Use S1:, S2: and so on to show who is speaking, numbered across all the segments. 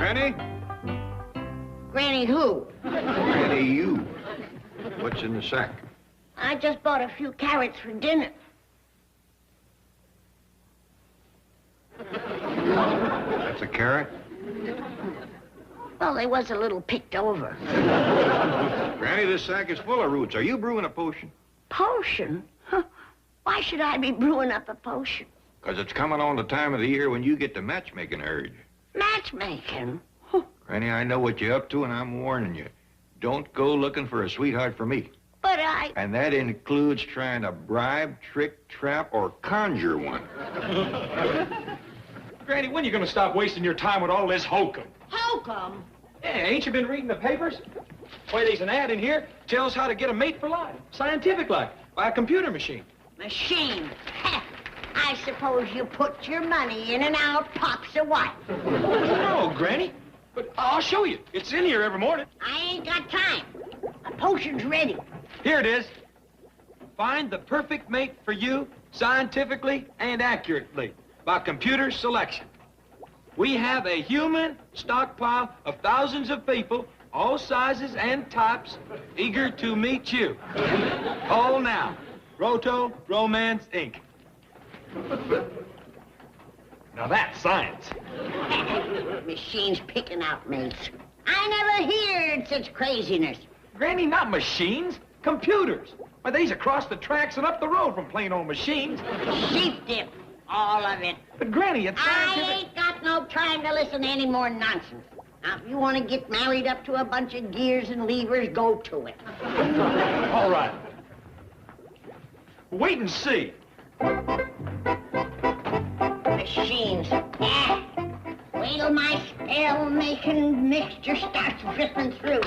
S1: Granny?
S2: Granny who?
S1: Granny, you. What's in the sack?
S2: I just bought a few carrots for dinner.
S1: That's a carrot?
S2: Well, they was a little picked over.
S1: Granny, this sack is full of roots. Are you brewing a potion?
S2: Potion? Huh. Why should I be brewing up a potion?
S1: Because it's coming on the time of the year when you get the matchmaking urge.
S2: Matchmaking?
S1: Granny, I know what you're up to, and I'm warning you. Don't go looking for a sweetheart for me.
S2: But I...
S1: And that includes trying to bribe, trick, trap, or conjure one.
S3: Granny, when are you going to stop wasting your time with all this hokum?
S2: Hokum?
S3: Yeah, ain't you been reading the papers? Why, there's an ad in here tells how to get a mate for life, scientific-like, by a computer machine.
S2: Machine? I suppose you put your money in and out pops a wife.
S3: No, Granny. But I'll show you. It's in here every morning.
S2: I ain't got time. The potion's ready.
S3: Here it is. Find the perfect mate for you scientifically and accurately by computer selection. We have a human stockpile of thousands of people, all sizes and types, eager to meet you. Call now. Roto Romance, Inc. Now that's science.
S2: Machine's picking out mates. I never heard such craziness.
S3: Granny, not machines, computers. Why, they's across the tracks and up the road from plain old machines.
S2: Sheep dip, all of it.
S3: But Granny, it's scientific.
S2: I ain't got no time to listen to any more nonsense. Now, if you want to get married up to a bunch of gears and levers, go to it.
S3: All right. Wait and see.
S2: Machines. Yeah. Wait till my spell-making mixture starts dripping through.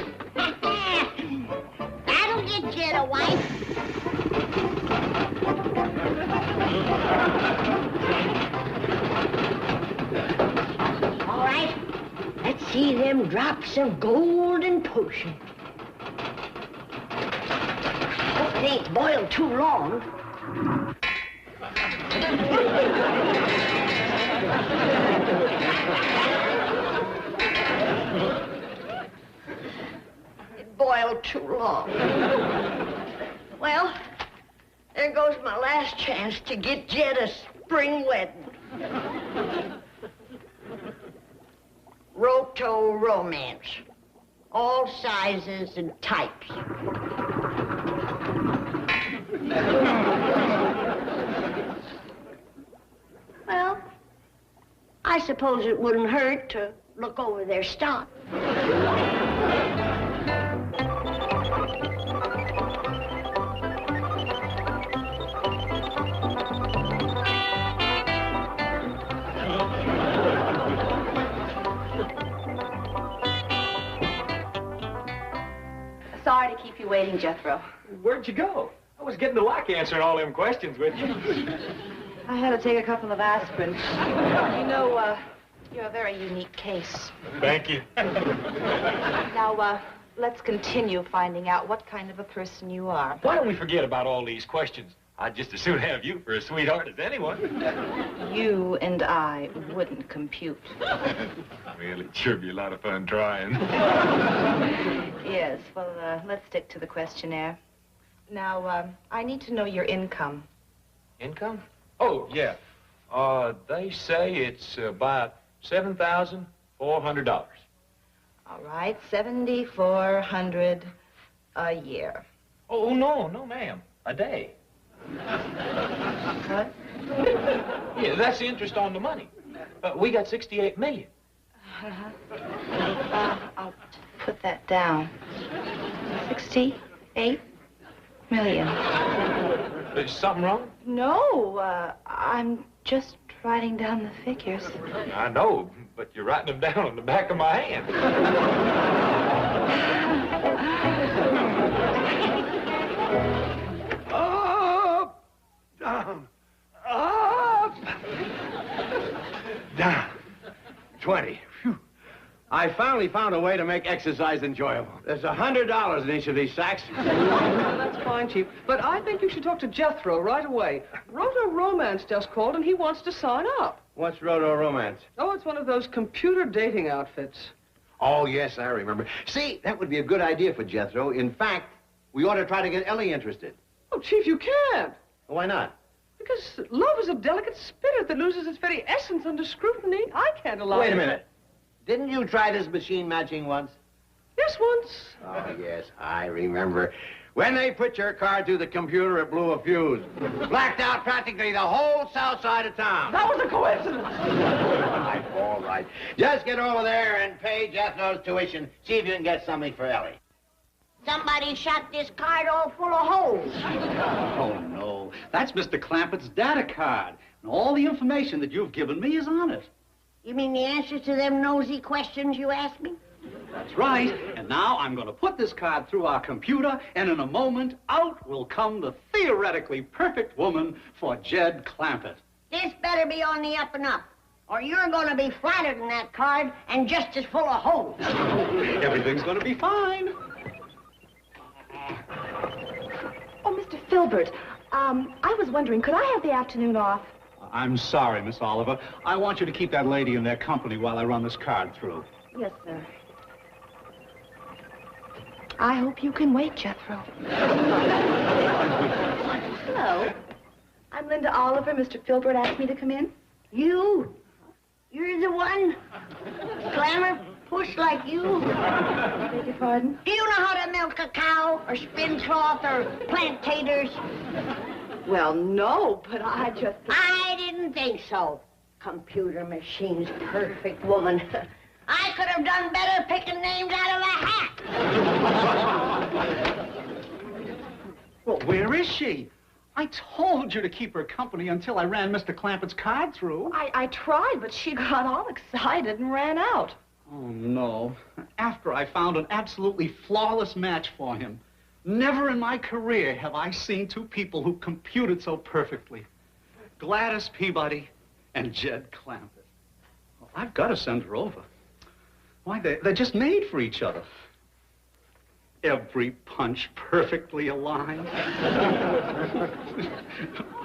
S2: That'll get you a wife. All right. Let's see them drops of golden potion. Hope it ain't boiled too long. It boiled too long. Well, there goes my last chance to get Jed a spring wedding. Roto Romance. All sizes and types. Well, I suppose it wouldn't hurt to look over their stock.
S4: Sorry to keep you waiting, Jethro.
S3: Where'd you go? I was getting to like answering all them questions with you.
S4: I had to take a couple of aspirin. You know, you're a very unique case.
S3: Thank you.
S4: Now, let's continue finding out what kind of a person you are.
S3: Why don't we forget about all these questions? I'd just as soon have you for a sweetheart as anyone.
S4: You and I wouldn't compute.
S3: Well, it'd sure be a lot of fun trying.
S4: Yes, well, let's stick to the questionnaire. Now, I need to know your income.
S3: Income? Oh, yeah. They say it's about $7,400.
S4: All right, $7,400 a year.
S3: Oh, no, ma'am. A day.
S4: What?
S3: Yeah, that's the interest on the money. We got $68 million.
S4: I'll put that down. 68 million.
S3: Is something wrong?
S4: No, I'm just writing down the figures.
S3: I know, but you're writing them down on the back of my hand. Up, down, up, down.
S5: 20. Phew. I finally found a way to make exercise enjoyable. There's $100 in each of these sacks.
S6: Well, that's fine, Chief. But I think you should talk to Jethro right away. Roto Romance just called, and he wants to sign up.
S5: What's roto-romance?
S6: Oh, it's one of those computer dating outfits.
S5: Oh, yes, I remember. See, that would be a good idea for Jethro. In fact, we ought to try to get Ellie interested.
S6: Oh, Chief, you can't.
S5: Why not?
S6: Because love is a delicate spirit that loses its very essence under scrutiny. I can't allow
S5: Wait a minute. Didn't you try this machine matching once?
S6: Yes, once.
S5: Oh, yes, I remember. When they put your card through the computer, it blew a fuse. Blacked out practically the whole south side of town.
S6: That was a coincidence.
S5: All right. Just get over there and pay Jethro's tuition. See if you can get something for Ellie.
S2: Somebody shot this card all full of holes.
S7: Oh, no. That's Mr. Clampett's data card. And all the information that you've given me is on it.
S2: You mean the answers to them nosy questions you asked me?
S7: That's right. And now I'm going to put this card through our computer, and in a moment, out will come the theoretically perfect woman for Jed Clampett.
S2: This better be on the up and up, or you're going to be flatter than that card and just as full of holes.
S7: Everything's going to be fine.
S4: Oh, Mr. Filbert, I was wondering, could I have the afternoon off?
S7: I'm sorry, Miss Oliver. I want you to keep that lady in their company while I run this card through.
S4: Yes, sir. I hope you can wait, Jethro. Hello. I'm Linda Oliver. Mr. Filbert asked me to come in.
S2: You? You're the one? Glamour push like you?
S4: Beg your pardon?
S2: Do you know how to milk a cow, or spin cloth, or plant taters?
S4: Well, no, but I just...
S2: I didn't think so. Computer machines, perfect woman. I could have done better picking names out of a hat.
S7: Well, where is she? I told you to keep her company until I ran Mr. Clampett's card through.
S4: I tried, but she got all excited and ran out.
S7: Oh, no. After I found an absolutely flawless match for him. Never in my career have I seen two people who computed so perfectly. Gladys Peabody and Jed Clampett. Well, I've got to send her over. Why, they're just made for each other. Every punch perfectly aligned.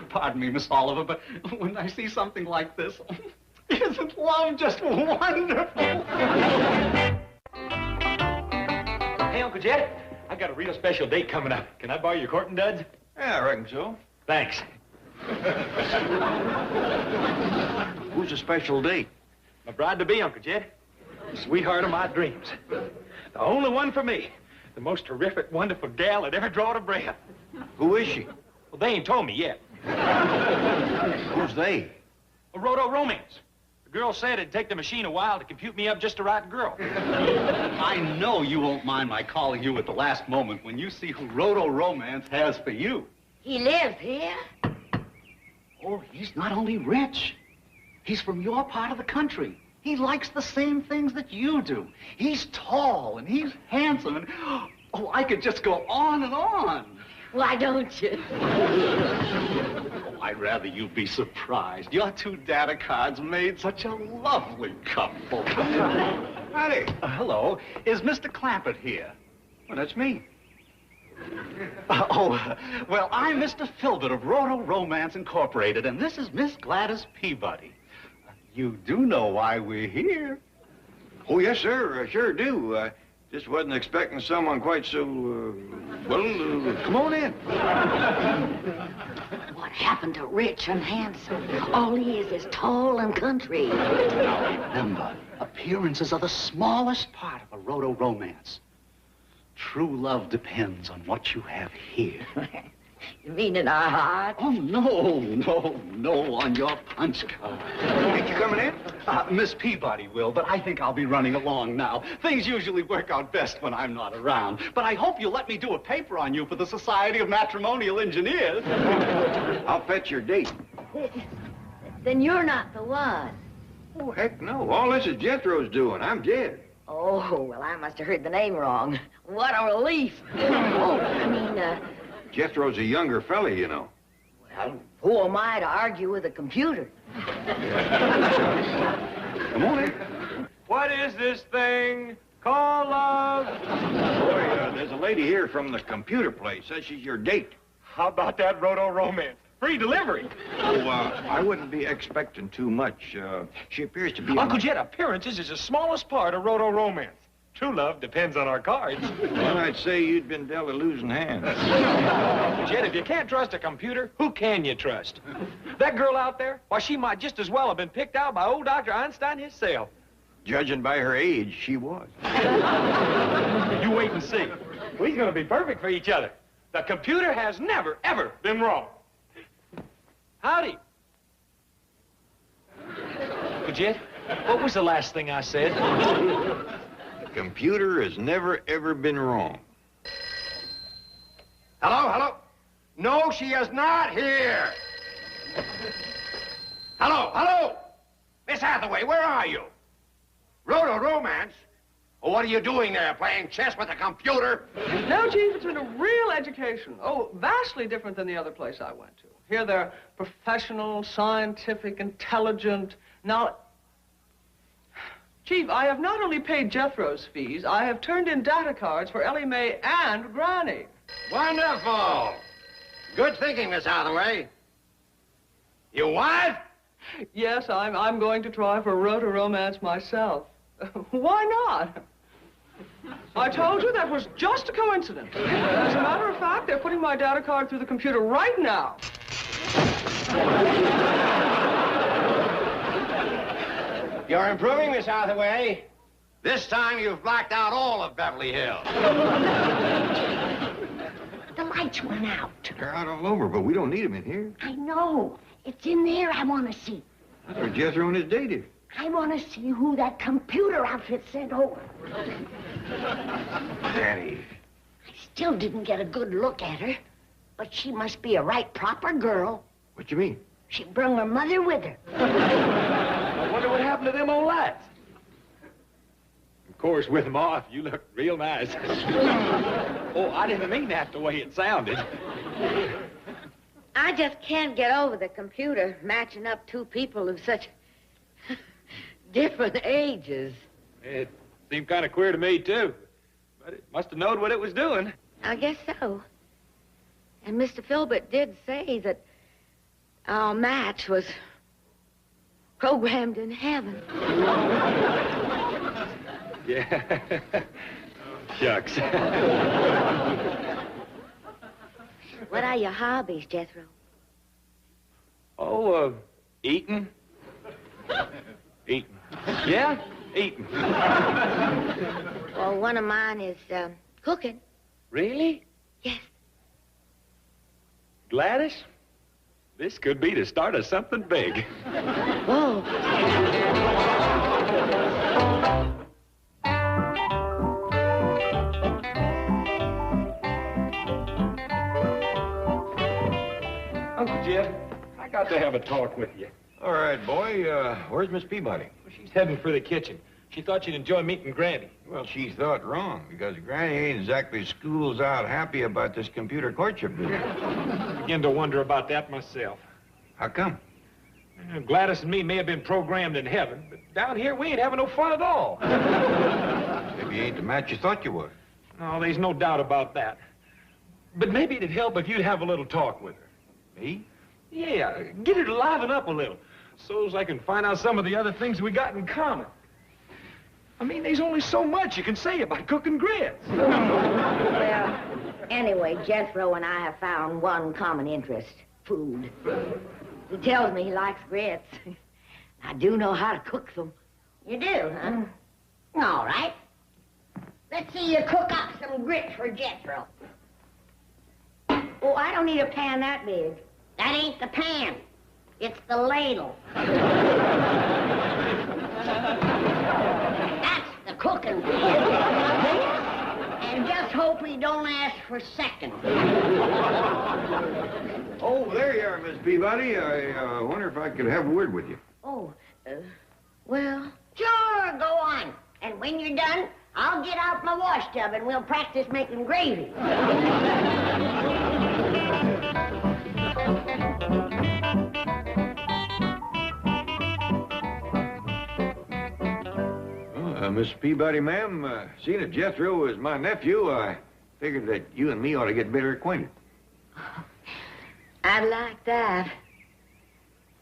S7: Pardon me, Miss Oliver, but when I see something like this, isn't love just wonderful?
S3: Hey, Uncle Jed, I got a real special date coming up. Can I borrow your courting duds?
S1: Yeah, I reckon so.
S3: Thanks.
S1: Who's a special date?
S3: My bride-to-be, Uncle Jed. The sweetheart of my dreams. The only one for me. The most terrific, wonderful gal that ever drawed a breath.
S1: Who is she?
S3: Well, they ain't told me yet.
S1: Who's they?
S3: A roto-romance. The girl said it'd take the machine a while to compute me up just the right girl.
S7: I know you won't mind my calling you at the last moment when you see who Roto-Romance has for you.
S2: He lives here?
S7: Oh, he's not only rich. He's from your part of the country. He likes the same things that you do. He's tall and he's handsome and, oh, I could just go on and on.
S2: Why don't you?
S7: Oh, I'd rather you be surprised. Your two data cards made such a lovely couple.
S1: Howdy.
S7: Hello. Is Mr. Clampett here?
S1: Well, that's me.
S7: Well, I'm Mr. Filbert of Roto-Romance Incorporated, and this is Miss Gladys Peabody. You do know why we're here.
S1: Oh, yes, sir. I sure do. Just wasn't expecting someone quite so, come on in.
S2: What happened to rich and handsome? All he is tall and country.
S7: Now, remember, appearances are the smallest part of a roto-romance. True love depends on what you have here.
S2: You mean in our heart?
S7: Oh, no, on your punch card.
S1: Ain't you coming in?
S7: Miss Peabody will, but I think I'll be running along now. Things usually work out best when I'm not around. But I hope you'll let me do a paper on you for the Society of Matrimonial Engineers.
S1: I'll fetch your date.
S2: Then you're not the one.
S1: Oh, heck no. All this is Jethro's doing. I'm Jed.
S2: Oh, well, I must have heard the name wrong. What a relief. Oh, I mean,
S1: Jethro's a younger fella, you know.
S2: Well, who am I to argue with a computer?
S1: Come on in.
S3: What is this thing called love?
S1: Boy, there's a lady here from the computer place. Says she's your date.
S3: How about that roto-romance? Free delivery.
S1: Oh, I wouldn't be expecting too much. She appears to be...
S3: Uncle Jed, appearances is the smallest part of roto romance. True love depends on our cards.
S1: Well, I'd say you'd been dealt a losing hand.
S3: Uncle Jed, if you can't trust a computer, who can you trust? That girl out there, why, she might just as well have been picked out by old Dr. Einstein himself.
S1: Judging by her age, she was.
S3: You wait and see. We're going to be perfect for each other. The computer has never, ever been wrong. Howdy. Uncle Jed, what was the last thing I said?
S1: The computer has never, ever been wrong.
S5: Hello, hello? No, she is not here. Hello, hello? Miss Hathaway, where are you? Roto-romance? Oh, what are you doing there, playing chess with a computer?
S6: No, Chief, it's been a real education. Oh, vastly different than the other place I went to. Here they're professional, scientific, intelligent. Now, Chief, I have not only paid Jethro's fees, I have turned in data cards for Ellie Mae and Granny.
S5: Wonderful. Good thinking, Miss Hathaway. You what?
S6: Yes, I'm going to try for roto-romance myself. Why not? I told you that was just a coincidence. As a matter of fact, they're putting my data card through the computer right now.
S5: You're improving, Miss Hathaway. This time you've blacked out all of Beverly Hills.
S2: The lights went out.
S1: They're out all over, but we don't need them in here.
S2: I know. It's in there I want to see.
S1: That's where Jethro and his date is.
S2: I want to see who that computer outfit sent over.
S1: Daddy.
S2: I still didn't get a good look at her, but she must be a right proper girl.
S1: What you mean?
S2: She brung her mother with her.
S3: I wonder what happened to them old lights. Of course, with them off, you look real nice. Oh, I didn't mean that the way it sounded.
S4: I just can't get over the computer matching up two people of such different ages.
S3: It seemed kind of queer to me, too. But it must have known what it was doing.
S4: I guess so. And Mr. Filbert did say that our match was programmed in heaven.
S3: Yeah. Shucks.
S4: What are your hobbies, Jethro?
S3: Oh, eating. Eating. Yeah, eating.
S4: Well, one of mine is cooking.
S3: Really?
S4: Yes.
S3: Gladys, this could be the start of something big.
S4: Whoa.
S3: Uncle Jed, I got to have a talk with you.
S1: All right, boy. Where's Miss Peabody?
S3: Well, she's heading for the kitchen. She thought you'd enjoy meeting Granny.
S1: Well, she thought wrong, because Granny ain't exactly schools out happy about this computer courtship business.
S3: I begin to wonder about that myself.
S1: How come?
S3: Gladys and me may have been programmed in heaven, but down here we ain't having no fun at all.
S1: Maybe you ain't the match you thought you was.
S3: No, there's no doubt about that. But maybe it'd help if you'd have a little talk with her.
S1: Me?
S3: Yeah, get her to liven up a little, so's I can find out some of the other things we got in common. I mean, there's only so much you can say about cooking grits.
S2: Well, anyway, Jethro and I have found one common interest, food. He tells me he likes grits. I do know how to cook them. You do, huh? All right. Let's see you cook up some grits for Jethro. Oh, I don't need a pan that big. That ain't the pan. It's the ladle. That's the cooking pan. And just hope he don't ask for seconds.
S1: Oh, there you are, Miss Peabody. I wonder if I could have a word with you.
S2: Oh, well... Sure, go on. And when you're done, I'll get out my wash tub and we'll practice making gravy.
S1: Miss Peabody, ma'am, seeing that Jethro is my nephew, I figured that you and me ought to get better acquainted.
S4: I'd like that.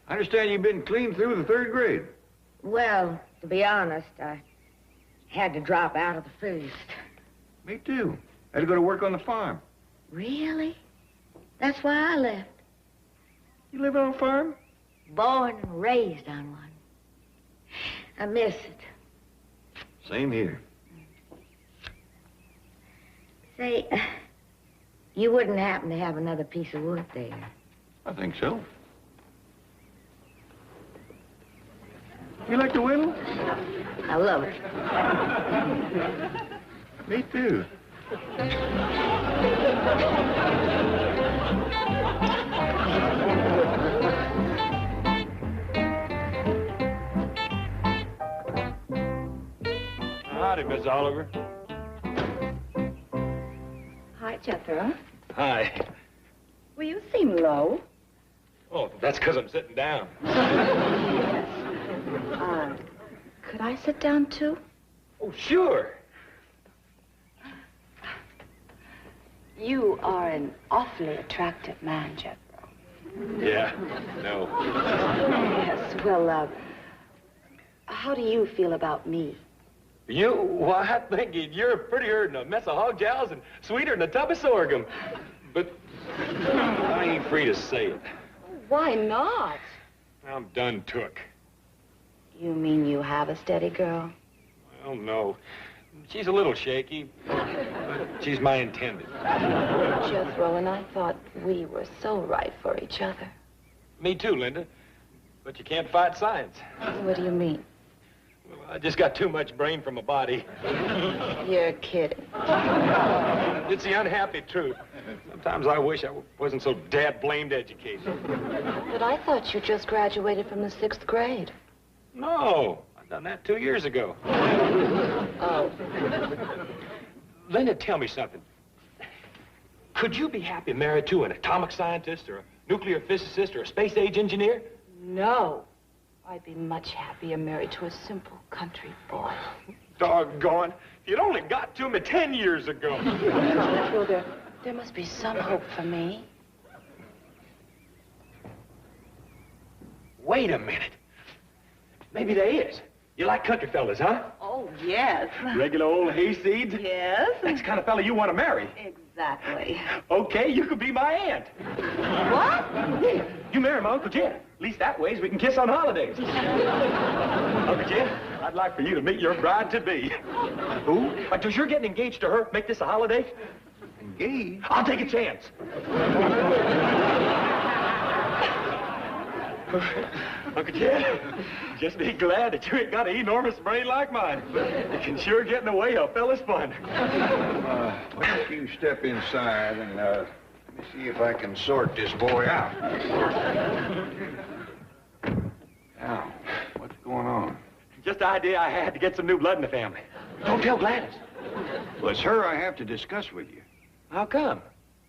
S1: I understand you've been clean through the 3rd grade.
S4: Well, to be honest, I had to drop out of the first.
S1: Me too. Had to go to work on the farm.
S4: Really? That's why I left.
S1: You live on a farm?
S4: Born and raised on one. I miss it.
S1: Same here.
S4: Say, you wouldn't happen to have another piece of wood there.
S1: I think so. You like to whittle?
S4: I love it.
S1: Me too.
S3: Howdy, Miss Oliver.
S8: Hi, Jethro.
S3: Hi.
S8: Well, you seem low.
S3: Oh, that's because I'm sitting down.
S8: Could I sit down, too?
S3: Oh, sure.
S8: You are an awfully attractive man, Jethro.
S3: Yeah, no.
S8: Yes, well, how do you feel about me?
S3: You? Why, I think you're prettier than a mess of hog jowls and sweeter than a tub of sorghum. But I ain't free to say it.
S8: Why not?
S3: I'm done took.
S8: You mean you have a steady girl?
S3: Well, no. She's a little shaky, but she's my intended.
S8: Jethro, and I thought we were so right for each other.
S3: Me too, Linda. But you can't fight science.
S8: What do you mean?
S3: Well, I just got too much brain for my body.
S8: You're kidding.
S3: It's the unhappy truth. Sometimes I wish I wasn't so dad-blamed educated.
S8: But I thought you just graduated from the 6th grade.
S3: No, I've done that 2 years ago.
S8: Oh.
S3: Linda, tell me something. Could you be happy married to an atomic scientist or a nuclear physicist or a space-age engineer?
S8: No. I'd be much happier married to a simple country boy.
S3: Doggone. You'd only got to me 10 years ago.
S8: Jethro, there must be some hope for me.
S3: Wait a minute. Maybe there is. You like country fellas, huh?
S8: Oh, yes.
S3: Regular old hayseeds?
S8: Yes.
S3: That's the kind of fella you want to marry.
S8: Exactly.
S3: Okay, you could be my aunt.
S8: What?
S3: Yeah, you marry my Uncle Jed. At least that way we can kiss on holidays. Uncle Jed, I'd like for you to meet your bride-to-be. Who? But does your getting engaged to her make this a holiday?
S1: Engaged?
S3: I'll take a chance. Uncle Jed, just be glad that you ain't got an enormous brain like mine. It can sure get in the way of a fella's fun.
S1: Why don't you step inside and, let me see if I can sort this boy out. Now, what's going on?
S3: Just the idea I had to get some new blood in the family. Don't tell Gladys.
S1: Well, it's her I have to discuss with you.
S3: How come?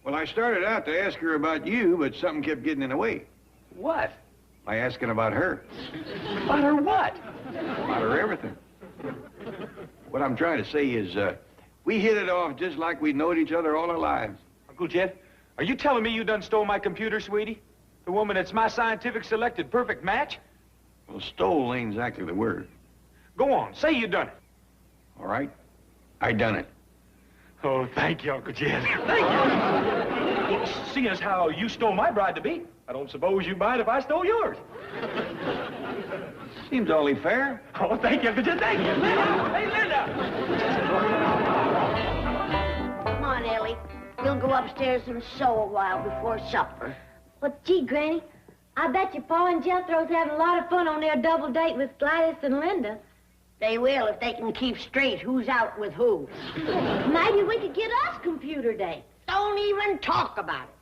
S1: Well, I started out to ask her about you, but something kept getting in the way.
S3: What?
S1: By asking about her.
S3: About her what?
S1: About her everything. What I'm trying to say is, we hit it off just like we knowed each other all our lives.
S3: Uncle Jed, are you telling me you done stole my computer, sweetie? The woman that's my scientific selected perfect match?
S1: Well, stole ain't exactly the word.
S3: Go on, say you done it.
S1: All right? I done it.
S3: Oh, thank you, Uncle Jed. Thank you. Well, seeing as how you stole my bride-to-be, I don't suppose you mind if I stole yours.
S1: Seems only fair.
S3: Oh, thank you, Uncle Jed, thank you. Linda! Hey, Linda!
S2: Come on, Ellie. We'll go upstairs and sew a while before supper.
S4: Well, gee, Granny, I bet you Pa and Jethro's having a lot of fun on their double date with Gladys and Linda.
S2: They will if they can keep straight who's out with who.
S4: Maybe we could get us computer dates.
S2: Don't even talk about it.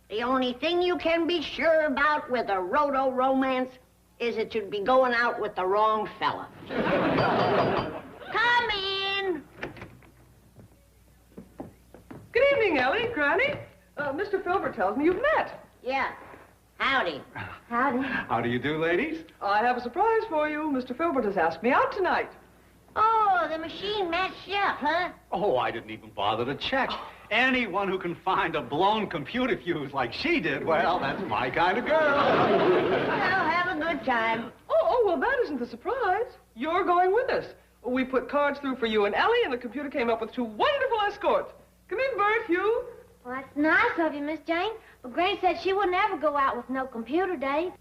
S2: The only thing you can be sure about with a roto-romance is that you'd be going out with the wrong fella. Come in.
S6: Good evening, Ellie, Granny. Mr. Filbert tells me you've met.
S2: Yeah. Howdy.
S4: Howdy.
S7: How do you do, ladies?
S6: I have a surprise for you. Mr. Filbert has asked me out tonight.
S2: Oh, the machine matched you up, huh?
S7: Oh, I didn't even bother to check. Anyone who can find a blown computer fuse like she did, well, that's my kind of girl.
S2: Well, have a good time.
S6: Oh, well, that isn't the surprise. You're going with us. We put cards through for you and Ellie, and the computer came up with 2 wonderful escorts. Come in, Bert, Hugh.
S4: Well, that's nice of you, Miss Jane. But Granny said she would never go out with no computer, Dave.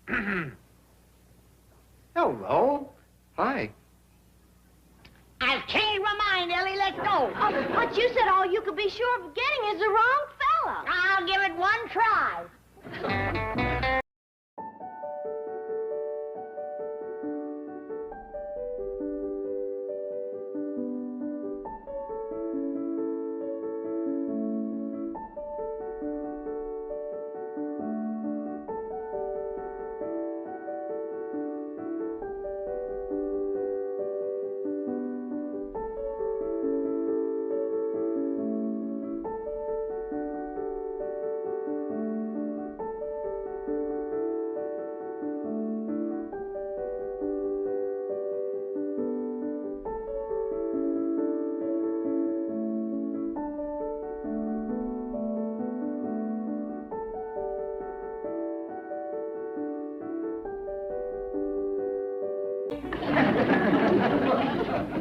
S1: Hello. Hi.
S2: I've changed my mind, Ellie. Let's go.
S4: Oh, but you said all you could be sure of getting is the wrong fella.
S2: I'll give it one try.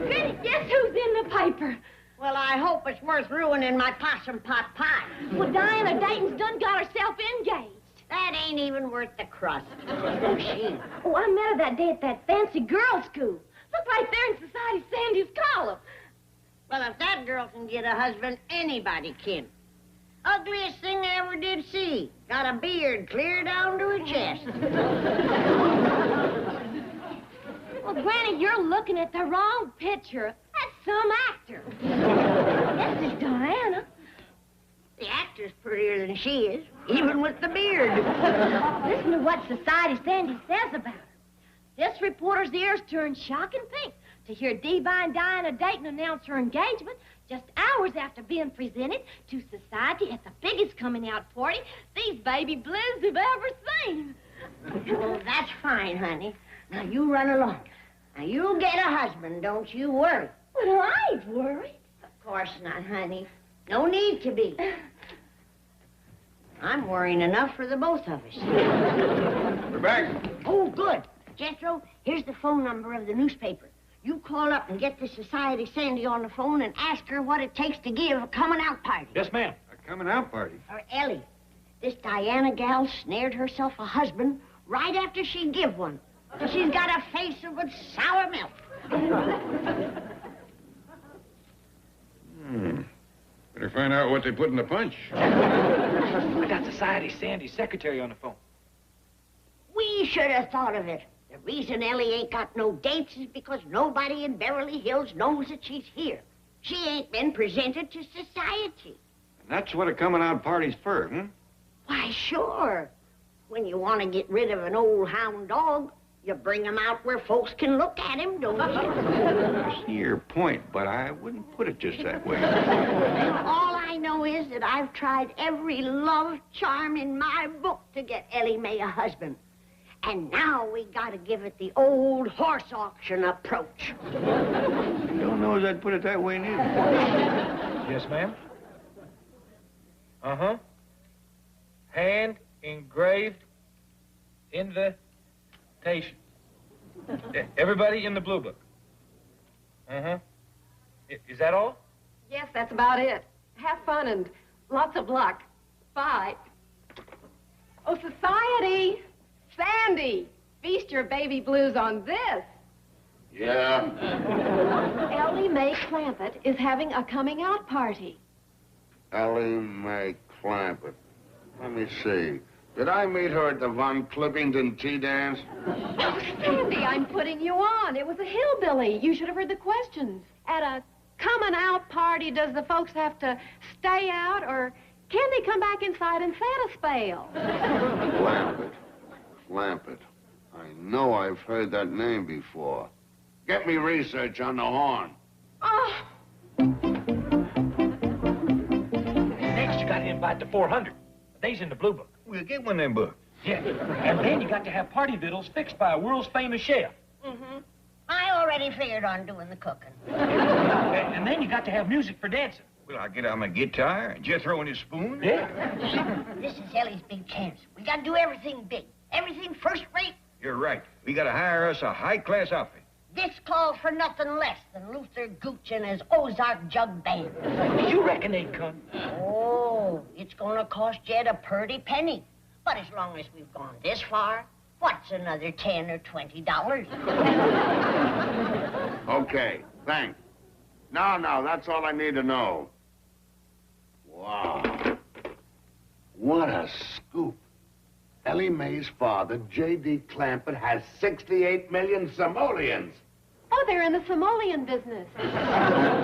S4: Granny, guess who's in the paper?
S2: Well, I hope it's worth ruining my possum pot pie.
S4: Well, Diana Dayton's done got herself engaged.
S2: That ain't even worth the crust. Who's she?
S4: Oh, I met her that day at that fancy girls' school. Look right there in Society Sandy's column.
S2: Well, if that girl can get a husband, anybody can. Ugliest thing I ever did see. Got a beard clear down to her chest.
S4: Well, Granny, you're looking at the wrong picture. That's some actor. This is Diana.
S2: The actor's prettier than she is, even with the beard.
S4: Listen to what Society Sandy says about her. This reporter's ears turned shocking pink to hear Divine Diana Dayton announce her engagement just hours after being presented to society at the biggest coming-out party these baby blues have ever seen.
S2: Well, that's fine, honey. Now, you run along. Now, you'll get a husband, don't you worry.
S4: But I ain't worried.
S2: Of course not, honey. No need to be. I'm worrying enough for the both of us.
S1: We're back.
S2: Oh, good. Jethro, here's the phone number of the newspaper. You call up and get the Society Sandy on the phone and ask her what it takes to give a coming-out party.
S3: Yes, ma'am.
S1: A coming-out party.
S2: Or Ellie. This Diana gal snared herself a husband right after she give one. She's got a face of a sour milk.
S1: Better find out what they put in the punch.
S3: I got Society Sandy's secretary on the phone.
S2: We should have thought of it. The reason Ellie ain't got no dates is because nobody in Beverly Hills knows that she's here. She ain't been presented to society.
S1: And that's what a coming-out party's for, hmm?
S2: Why, sure. When you want to get rid of an old hound dog, you bring him out where folks can look at him, don't you?
S1: I see your point, but I wouldn't put it just that way.
S2: All I know is that I've tried every love charm in my book to get Ellie Mae a husband. And now we gotta give it the old horse auction approach.
S1: Don't know as I'd put it that way, neither.
S3: Yes, ma'am. Uh-huh. Hand engraved invitation. Everybody in the blue book. Uh-huh. Is that all?
S8: Yes, that's about it. Have fun and lots of luck. Bye. Oh, Society! Sandy! Feast your baby blues on this.
S5: Yeah?
S8: Ellie Mae Clampett is having a coming-out party.
S5: Ellie Mae Clampett. Let me see. Did I meet her at the Von Clippington tea dance?
S8: Oh, Sandy, I'm putting you on. It was a hillbilly. You should have heard the questions. At a coming-out party, does the folks have to stay out, or can they come back inside and set a spell?
S5: Clampett. Clampett. I know I've heard that name before. Get me research on the horn.
S8: Oh.
S3: Next, you got to invite the 400. They's in the blue book.
S1: We'll get one of them books.
S3: Yeah. And then you got to have party victuals fixed by a world's famous chef.
S2: I already figured on doing the cooking.
S3: And then you got to have music for dancing
S1: Well, I'll get out my guitar and Jethro and his spoon.
S3: Yeah.
S2: This is Ellie's big chance. We gotta do everything big. Everything first rate.
S1: You're right. We gotta hire us a high-class outfit.
S2: This calls for nothing less than Luther Gooch and his Ozark Jug Band.
S3: You reckon they'd come?
S2: Oh, it's gonna cost Jed a pretty penny. But as long as we've gone this far, what's another $10 or $20?
S5: Okay, thanks. No, that's all I need to know. Wow. What a scoop. Ellie Mae's father, J.D. Clampett, has 68 million simoleons.
S8: Oh, they're in the simoleon business.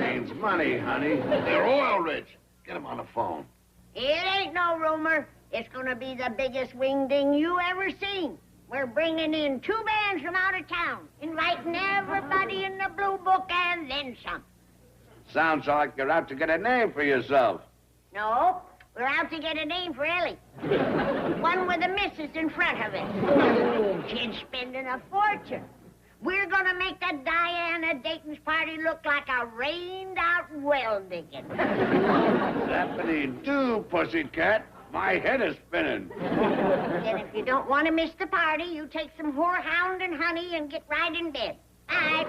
S5: Means money, honey. They're oil rich. Get them on the phone.
S2: It ain't no rumor. It's gonna be the biggest wing-ding you ever seen. We're bringing in 2 bands from out of town, inviting everybody in the Blue Book and then some.
S5: Sounds like you're out to get a name for yourself.
S2: No, we're out to get a name for Ellie. One with a missus in front of it. Oh, Jed's spending a fortune. We're gonna make the Diana Dayton's party look like a rained-out well digging.
S5: Zappity-doo, pussycat. My head is spinning.
S2: Then if you don't want to miss the party, you take some whorehound and honey and get right in bed. All right.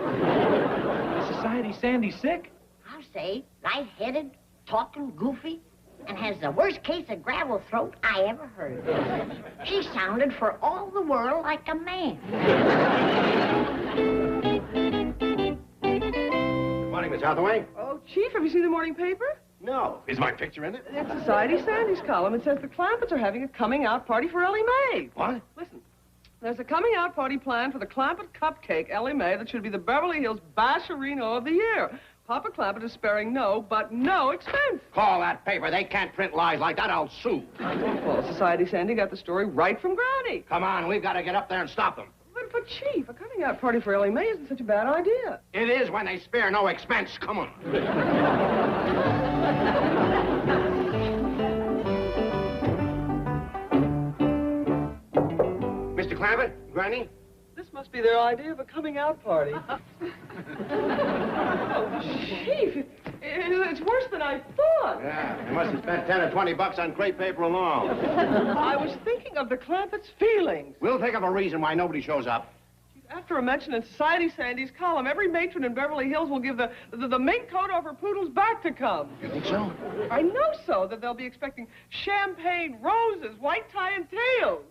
S3: Society Sandy's sick?
S2: I'll say, lightheaded, talking goofy, and has the worst case of gravel throat I ever heard. She sounded for all the world like a man.
S5: Good morning, Miss Hathaway.
S6: Oh, Chief, have you seen the morning paper?
S5: No. Is my picture in it?
S6: It's Society Sandy's column. It says the Clampetts are having a coming-out party for Ellie Mae.
S5: What?
S6: Listen, there's a coming-out party planned for the Clampett Cupcake Ellie Mae that should be the Beverly Hills Basherino of the year. Papa Clampett is sparing no expense.
S5: Call that paper. They can't print lies like that. I'll sue.
S6: Well, Society Sandy got the story right from Granny.
S5: Come on, we've got to get up there and stop them.
S6: But Chief, a coming-out party for Ellie Mae isn't such a bad idea.
S5: It is when they spare no expense. Come on. Mr. Clampett, Granny?
S6: This must be their idea of a coming-out party. Oh, Chief, it's worse than I thought.
S5: Yeah, they must have spent 10 or 20 bucks on crepe paper alone.
S6: I was thinking of the Clampetts' feelings.
S5: We'll think of a reason why nobody shows up.
S6: After a mention in Society Sandy's column, every matron in Beverly Hills will give the mink coat off her poodle's back to come.
S5: You think so?
S6: I know so, that they'll be expecting champagne, roses, white tie, and tails.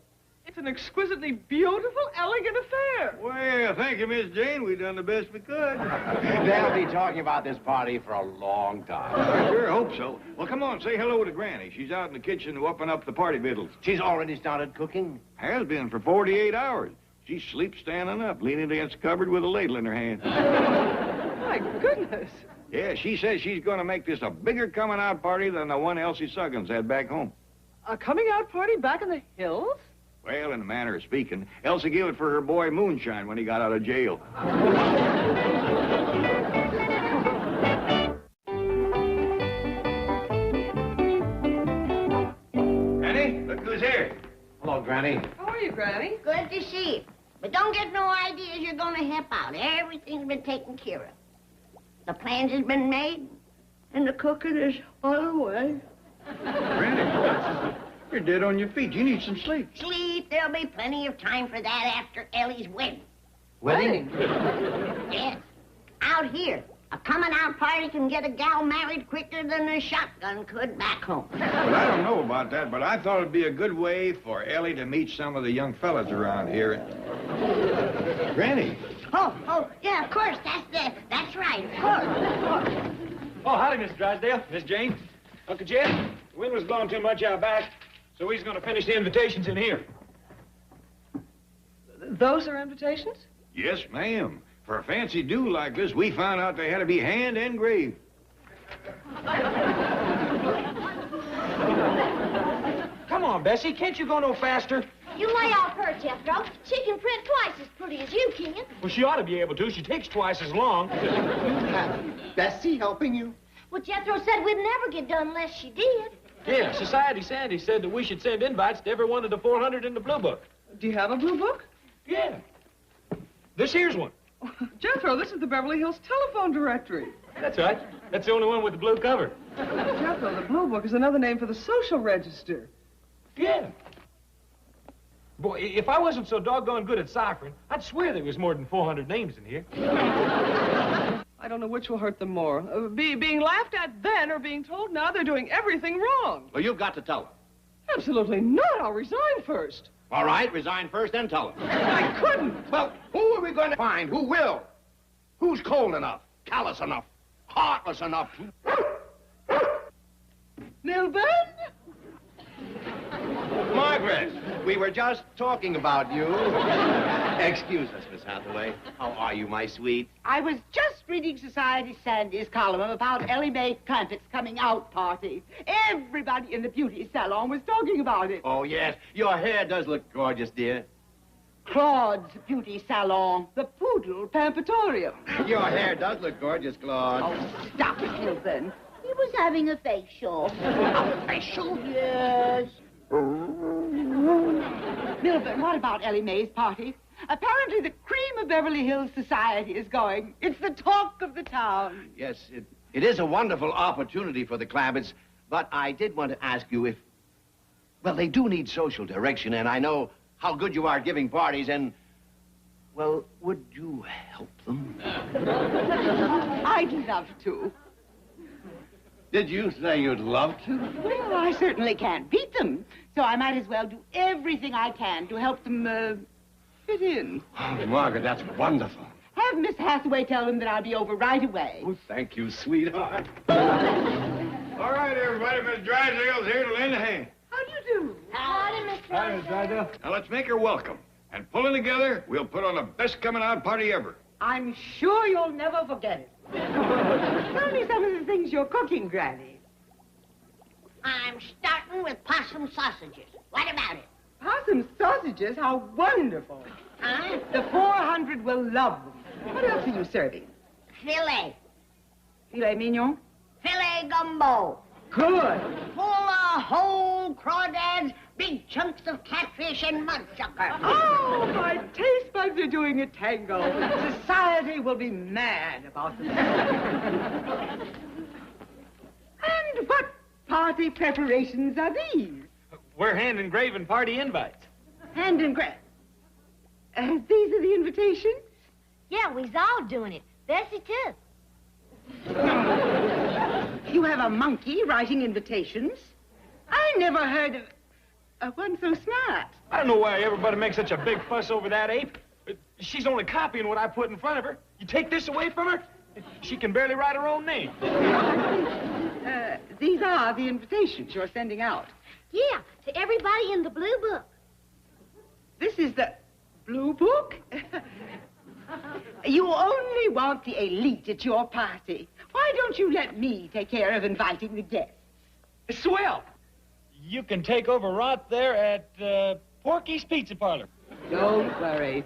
S6: It's an exquisitely beautiful, elegant affair.
S1: Well, thank you, Miss Jane. We've done the best we could.
S5: They'll be talking about this party for a long time.
S1: I sure hope so. Well, come on, say hello to Granny. She's out in the kitchen whooping up the party victuals.
S5: She's already started cooking?
S1: Has been for 48 hours. She sleeps standing up, leaning against the cupboard with a ladle in her hand.
S6: My goodness.
S1: Yeah, she says she's going to make this a bigger coming-out party than the one Elsie Suggins had back home.
S6: A coming-out party back in the hills?
S1: Well, in a manner of speaking, Elsie gave it for her boy Moonshine when he got out of jail. Granny, look who's here.
S5: Hello, Granny.
S6: How are you, Granny?
S2: Good to see you. But don't get no ideas you're gonna help out. Everything's been taken care of. The plans has been made, and the cooking is on the way.
S1: Granny, you're dead on your feet. You need some sleep.
S2: Sleep, there'll be plenty of time for that after Ellie's wedding.
S5: Wedding?
S2: Yes. Out here, a coming-out party can get a gal married quicker than a shotgun could back home.
S1: Well, I don't know about that, but I thought it'd be a good way for Ellie to meet some of the young fellas around here. Granny.
S2: Oh, yeah, of course. That's right, of course.
S3: Oh, howdy, Mr. Drysdale, Miss Jane. Uncle Jed, the wind was blowing too much out back, so he's going to finish the invitations in here.
S6: Those are invitations?
S1: Yes, ma'am. For a fancy do like this, we found out they had to be hand engraved.
S3: Come on, Bessie, can't you go no faster?
S4: You lay off her, Jethro. She can print twice as pretty as you can.
S3: Well, she ought to be able to. She takes twice as long.
S7: Bessie helping you?
S4: Well, Jethro said we'd never get done unless she did.
S3: Yeah, Society Sandy said that we should send invites to every one of the 400 in the Blue Book.
S6: Do you have a blue book?
S3: Yeah. This here's one.
S6: Jethro, this is the Beverly Hills telephone directory.
S3: That's right. That's the only one with the blue cover.
S6: Jethro, the Blue Book is another name for the social register.
S3: Yeah. Boy, if I wasn't so doggone good at ciphering, I'd swear there was more than 400 names in here.
S6: I don't know which will hurt them more. Being laughed at then or being told now they're doing everything wrong.
S5: Well, you've got to tell them.
S6: Absolutely not. I'll resign first.
S5: All right, resign first, then tell them.
S6: I couldn't.
S5: Well, who are we going to find? Who will? Who's cold enough, callous enough, heartless enough to...
S6: Milburn?
S5: Margaret, we were just talking about you. Excuse us, Miss Hathaway. How are you, my sweet?
S9: I was just reading Society Sandy's column about Ellie Mae Clampetts' coming out party. Everybody in the beauty salon was talking about it.
S5: Oh, yes. Your hair does look gorgeous, dear.
S9: Claude's beauty salon, the Poodle Pampatorium.
S5: Your hair does look gorgeous, Claude.
S9: Oh, stop it, Milburn.
S2: He was having a facial.
S9: A facial?
S2: Yes.
S9: Milburn, what about Ellie Mae's party? Apparently the cream of Beverly Hills society is going. It's the talk of the town.
S5: Yes, it is a wonderful opportunity for the Clampetts, but I did want to ask you if... Well, they do need social direction, and I know how good you are at giving parties, and... Well, would you help them?
S9: I'd love to.
S5: Did you say you'd love to?
S9: Well, I certainly can't beat them, so I might as well do everything I can to help them, fit in.
S5: Oh, Margaret, that's wonderful.
S9: Have Miss Hathaway tell them that I'll be over right away.
S5: Oh, thank you, sweetheart.
S1: All right, everybody, Miss Drysdale's here to lend a hand.
S9: How do you do?
S4: Howdy, Miss
S3: Hi, Miss Drysdale.
S1: Now, let's make her welcome. And pulling together, we'll put on the best coming out party ever.
S9: I'm sure you'll never forget it. Tell me some of the things you're cooking, Granny.
S2: I'm starting with possum sausages. What about it?
S9: Possum sausages? How wonderful.
S2: Huh?
S9: The 400 will love them. What else are you serving?
S2: Filet.
S9: Filet mignon?
S2: Filet gumbo.
S9: Good.
S2: Full of whole crawdads, big chunks of catfish, and mudsucker.
S9: Oh, my taste buds are doing a tango. Society will be mad about this. And what party preparations are these?
S3: We're hand-engraving party invites.
S9: Hand and grab. These are the invitations?
S4: Yeah, we's all doing it. Bessie, too.
S9: You have a monkey writing invitations? I never heard of one so smart.
S3: I don't know why everybody makes such a big fuss over that ape. She's only copying what I put in front of her. You take this away from her, she can barely write her own name.
S9: These are the invitations you're sending out.
S4: Yeah, to everybody in the Blue Book.
S9: This is the Blue Book? You only want the elite at your party. Why don't you let me take care of inviting the guests?
S3: Swell. You can take over right there at Porky's Pizza Parlor.
S9: Don't worry.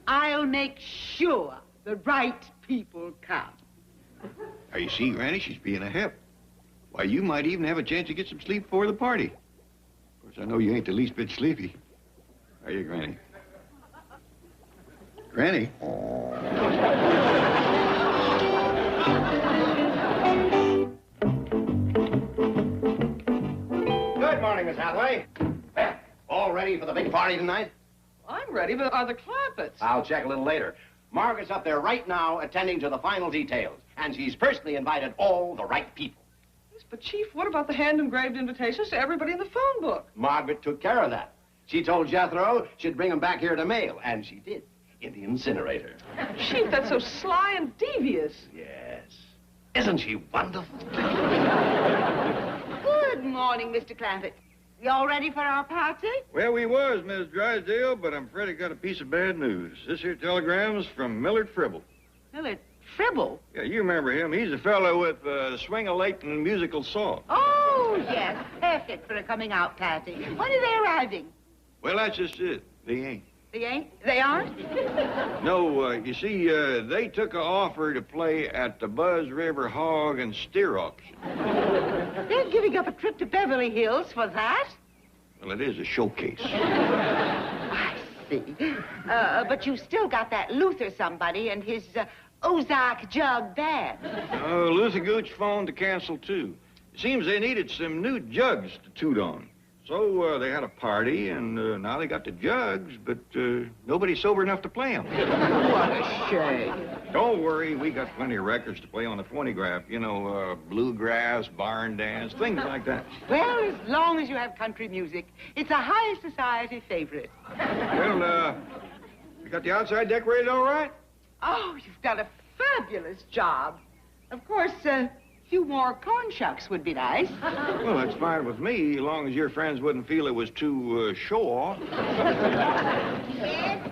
S9: I'll make sure the right people come.
S1: Now, you see, Granny, she's being a help. Why, you might even have a chance to get some sleep before the party. Of course, I know you ain't the least bit sleepy. Are you, Granny? Granny?
S5: Good morning, Miss Hathaway. All ready for the big party tonight?
S6: I'm ready, but are the Clampetts?
S5: I'll check a little later. Margaret's up there right now attending to the final details, and she's personally invited all the right people.
S6: Yes, but Chief, what about the hand-engraved invitations to everybody in the phone book?
S5: Margaret took care of that. She told Jethro she'd bring them back here to mail, and she did, in the incinerator.
S6: Chief, that's so sly and devious.
S5: Yes. Isn't she wonderful?
S9: Good morning, Mr. Clampett. You all ready for our party?
S1: Well, we was, Miss Drysdale, but I'm afraid I got a piece of bad news. This here telegram's from Millard Fribble.
S9: Millard Fribble?
S1: Yeah, you remember him. He's a fellow with Swing-a-Layton musical song.
S9: Oh, yes. Perfect for a coming-out party. When are they arriving?
S1: Well, that's just it. They ain't.
S9: They ain't? They aren't?
S1: No, you see, they took an offer to play at the Buzz River Hog and Steer Auction.
S9: They're giving up a trip to Beverly Hills for that?
S1: Well, it is a showcase.
S9: I see. But you still got that Luther somebody and his Ozark jug band.
S1: Oh, Luther Gooch phoned to cancel, too. It seems they needed some new jugs to toot on. So they had a party, and now they got the jugs, but nobody's sober enough to play them.
S9: What a shame.
S1: Don't worry, we got plenty of records to play on the phonograph. You know, bluegrass, barn dance, things like that.
S9: Well, as long as you have country music, it's a high society favorite.
S1: Well, you got the outside decorated all right?
S9: Oh, you've done a fabulous job. Of course, a few more corn shucks would be nice.
S1: Well, that's fine with me, as long as your friends wouldn't feel it was too show-off.
S2: Jed?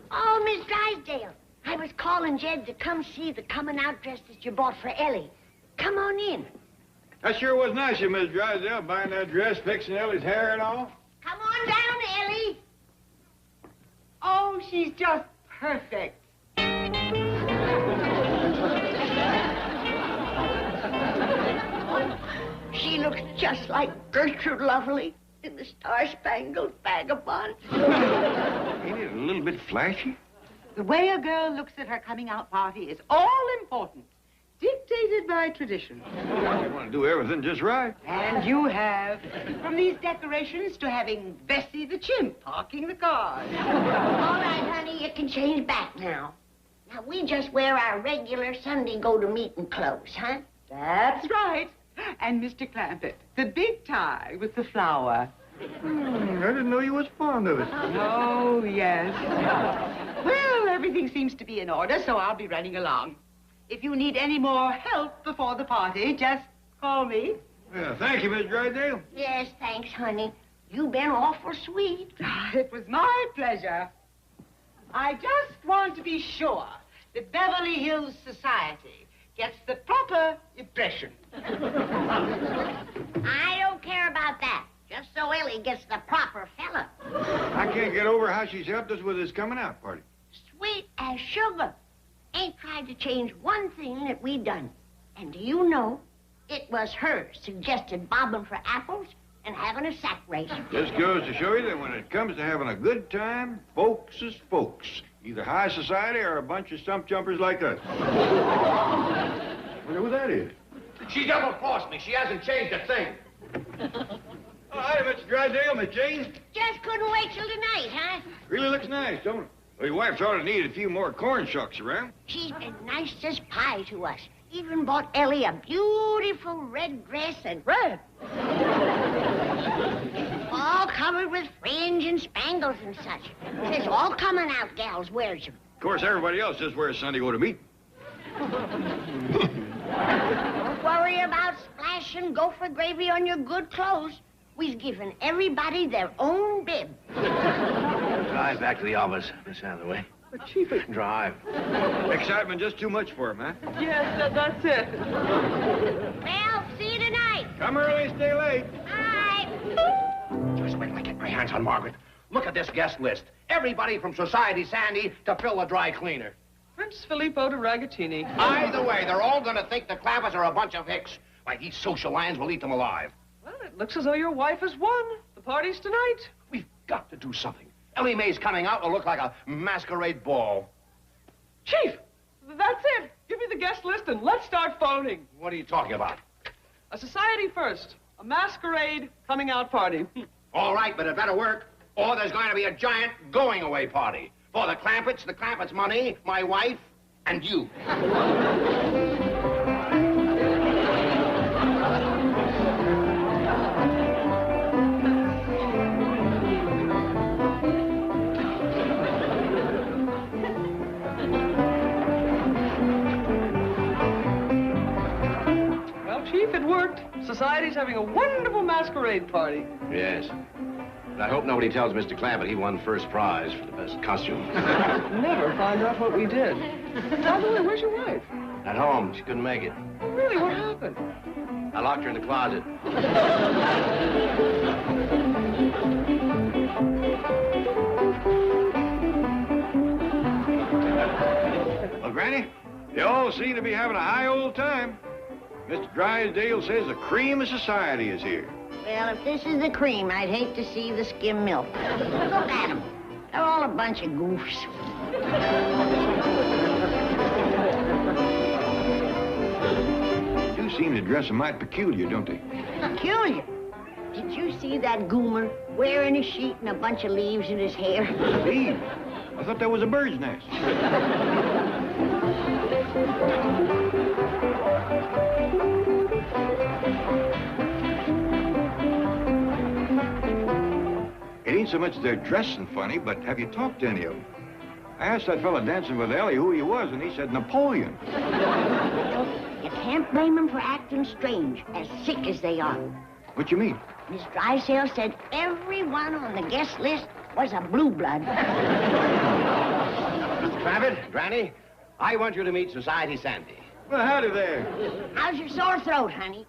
S2: Oh, Miss Drysdale. I was calling Jed to come see the coming-out dress that you bought for Ellie. Come on in.
S1: That sure was nice of you, Miss Drysdale, buying that dress, fixing Ellie's hair and all.
S2: Come on down, Ellie.
S9: Oh, she's just perfect.
S2: She looks just like Gertrude Lovely in the Star-Spangled Vagabond.
S1: Ain't it a little bit flashy?
S9: The way a girl looks at her coming-out party is all important, dictated by tradition.
S1: You want to do everything just right.
S9: And you have. From these decorations to having Bessie the chimp parking the cars.
S2: All right, honey, you can change back now. Now, we just wear our regular Sunday go-to-meeting clothes, huh?
S9: That's right. And Mr. Clampett, the big tie with the flower.
S1: I didn't know you was fond of it.
S9: Oh, yes. Well, everything seems to be in order, so I'll be running along. If you need any more help before the party, just call me.
S1: Yeah, thank you, Miss Drysdale.
S2: Yes, thanks, honey. You've been awful sweet.
S9: It was my pleasure. I just want to be sure that Beverly Hills society gets the proper impression.
S2: I don't care about that. Just so Ellie gets the proper fella.
S1: I can't get over how she's helped us with this coming-out party.
S2: Sweet as sugar. Ain't tried to change one thing that we done. And do you know, it was her suggested bobbing for apples and having a sack race.
S1: Just goes to show you that when it comes to having a good time, folks is folks. Either high society or a bunch of stump jumpers like us. Wonder who that is.
S5: She double-crossed me. She hasn't changed a thing.
S1: Oh, hi, Mr. Drysdale, Miss Jane.
S2: Just couldn't wait till tonight, huh?
S1: Really looks nice, don't it? Well, your wife ought to need a few more corn shucks around.
S2: She's been nice as pie to us. Even bought Ellie a beautiful red dress and red. All covered with fringe and spangles and such. Says all coming out gals wears them.
S1: Of course, everybody else just wears Sunday go to meet.
S2: Don't worry about splashing gopher gravy on your good clothes. We've given everybody their own bib.
S5: Drive back to the office, Miss Hathaway.
S6: But, Chief,
S5: Drive.
S1: Excitement just too much for him, huh?
S6: yes, that's it.
S2: Well, see you tonight.
S1: Come early, stay late.
S2: Bye.
S5: Just wait till I get my hands on Margaret. Look at this guest list. Everybody from Society Sandy to Phil the dry cleaner.
S6: Prince Filippo de Ragatini.
S5: Either way, they're all going to think the Clampetts are a bunch of hicks. Like these social lions will eat them alive.
S6: Well, it looks as though your wife has won. The party's tonight.
S5: We've got to do something. Ellie Mae's coming out will look like a masquerade ball.
S6: Chief, that's it. Give me the guest list and let's start phoning.
S5: What are you talking about?
S6: A society first. A masquerade coming out party.
S5: All right, but it better work. Or there's going to be a giant going-away party. For the Clampetts' money, my wife, and you.
S6: Well, Chief, it worked. Society's having a wonderful masquerade party.
S5: Yes. But I hope nobody tells Mr. Clampett he won first prize for the best costume.
S6: Never find out what we did. By the way, where's your wife?
S5: At home, she couldn't make it.
S6: Oh, really, what happened?
S5: I locked her in the closet.
S1: Well, Granny, you all seem to be having a high old time. Mr. Drysdale says the cream of society is here.
S2: Well, if this is the cream, I'd hate to see the skim milk. Look at them. They're all a bunch of goofs.
S1: seem to dress a mite peculiar, don't they?
S2: Peculiar. Did you see that goomer wearing a sheet and a bunch of leaves in his hair?
S1: Leaves? I thought that was a bird's nest. It ain't so much they're dressing funny, but have you talked to any of them? I asked that fella dancing with Ellie who he was, and he said Napoleon.
S2: You can't blame them for acting strange, as sick as they are.
S1: What you mean?
S2: Miss Drysdale said everyone on the guest list was a blue blood.
S5: Mr. Clampett, Granny, I want you to meet Society Sandy.
S1: Well, howdy there.
S2: How's your sore throat, honey?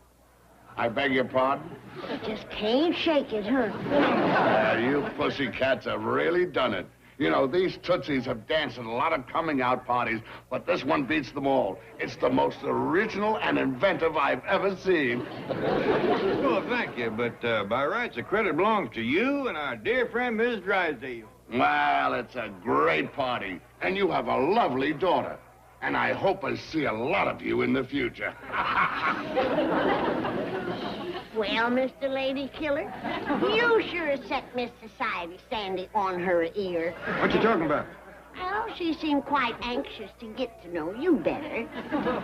S10: I beg your pardon?
S2: You just can't shake it, huh?
S10: You pussycats have really done it. You know, these Tootsies have danced at a lot of coming-out parties, but this one beats them all. It's the most original and inventive I've ever seen.
S1: Well, thank you, but by rights, the credit belongs to you and our dear friend, Miss Drysdale.
S10: Well, it's a great party, and you have a lovely daughter. And I hope I see a lot of you in the future.
S2: Well, Mr. Lady Killer, you sure set Miss Society Sandy on her ear.
S1: What you talking about?
S2: Well, she seemed quite anxious to get to know you better.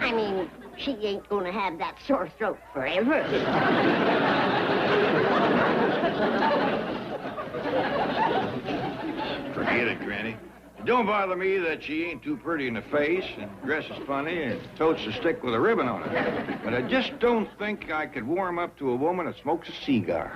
S2: I mean, she ain't gonna have that sore throat forever.
S1: Forget it, Granny. It don't bother me that she ain't too pretty in the face and dresses funny and totes a stick with a ribbon on it. But I just don't think I could warm up to a woman that smokes a cigar.